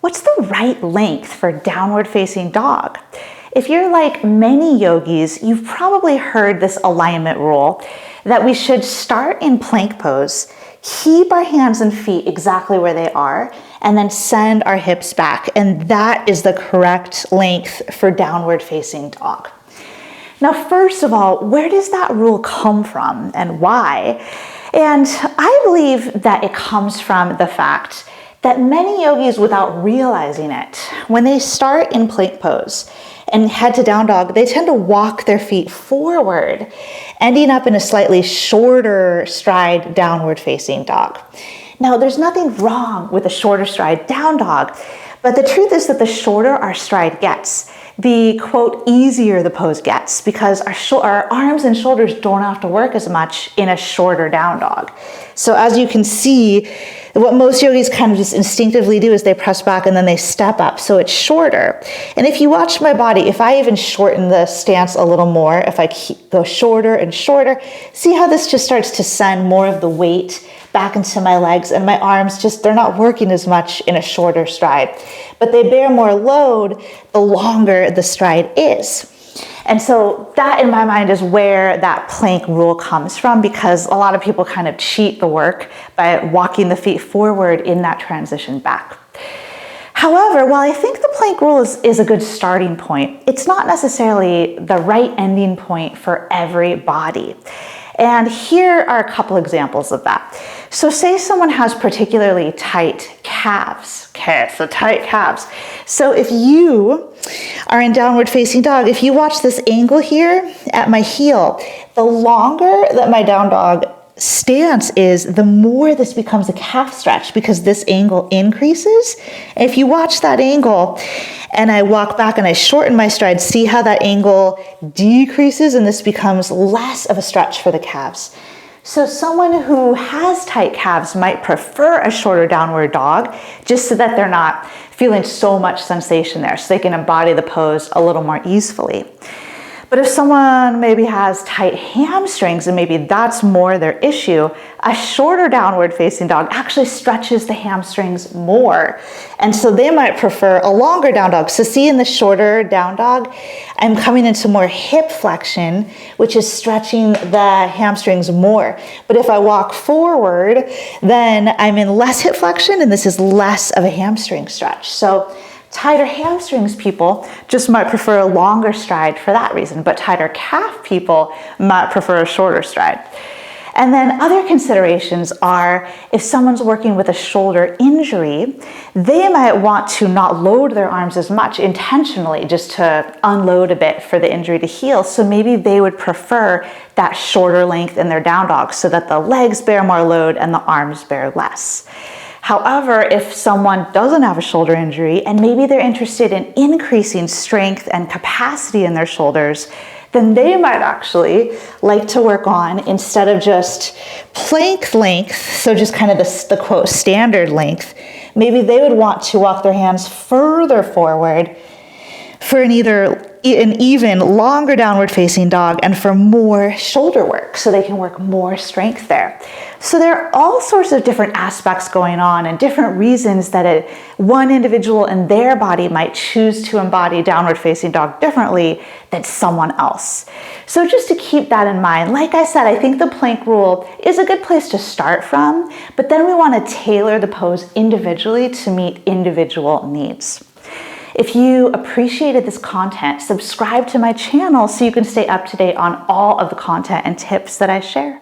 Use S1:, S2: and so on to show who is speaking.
S1: What's the right length for downward facing dog? If you're like many yogis, you've probably heard this alignment rule that we should start in plank pose, keep our hands and feet exactly where they are, and then send our hips back. And that is the correct length for downward facing dog. Now, first of all, where does that rule come from and why? And I believe that it comes from the fact that many yogis, without realizing it, when they start in plank pose and head to down dog, they tend to walk their feet forward, ending up in a slightly shorter stride downward facing dog. Now, there's nothing wrong with a shorter stride down dog, but the truth is that the shorter our stride gets, the quote, easier the pose gets, because our arms and shoulders don't have to work as much in a shorter down dog. So as you can see, what most yogis kind of just instinctively do is they press back and then they step up, so it's shorter. And if you watch my body, if I even shorten the stance a little more, if I go shorter and shorter, see how this just starts to send more of the weight back into my legs, and my arms they're not working as much in a shorter stride, but they bear more load the longer the stride is. And so that, in my mind, is where that plank rule comes from, because a lot of people kind of cheat the work by walking the feet forward in that transition back. However, while I think the plank rule is a good starting point, it's not necessarily the right ending point for every body. And here are a couple examples of that. So say someone has particularly tight calves. Okay, so tight calves. So if you are in downward facing dog, if you watch this angle here at my heel, the longer that my down dog stance is, the more this becomes a calf stretch, because this angle increases. And if you watch that angle and I walk back and I shorten my stride, see how that angle decreases and this becomes less of a stretch for the calves. So someone who has tight calves might prefer a shorter downward dog, just so that they're not feeling so much sensation there, so they can embody the pose a little more easily. But if someone maybe has tight hamstrings and maybe that's more their issue, a shorter downward facing dog actually stretches the hamstrings more. And so they might prefer a longer down dog. So see, in the shorter down dog, I'm coming into more hip flexion, which is stretching the hamstrings more. But if I walk forward, then I'm in less hip flexion and this is less of a hamstring stretch. So tighter hamstrings people just might prefer a longer stride for that reason, but tighter calf people might prefer a shorter stride. And then other considerations are, if someone's working with a shoulder injury, they might want to not load their arms as much intentionally, just to unload a bit for the injury to heal. So maybe they would prefer that shorter length in their down dog so that the legs bear more load and the arms bear less. However, if someone doesn't have a shoulder injury and maybe they're interested in increasing strength and capacity in their shoulders, then they might actually like to work on, instead of just plank length, so just kind of the quote standard length, maybe they would want to walk their hands further forward for an even longer downward facing dog and for more shoulder work, so they can work more strength there. So there are all sorts of different aspects going on and different reasons that one individual in their body might choose to embody downward facing dog differently than someone else. So just to keep that in mind, like I said, I think the plank rule is a good place to start from, but then we want to tailor the pose individually to meet individual needs. If you appreciated this content, subscribe to my channel so you can stay up to date on all of the content and tips that I share.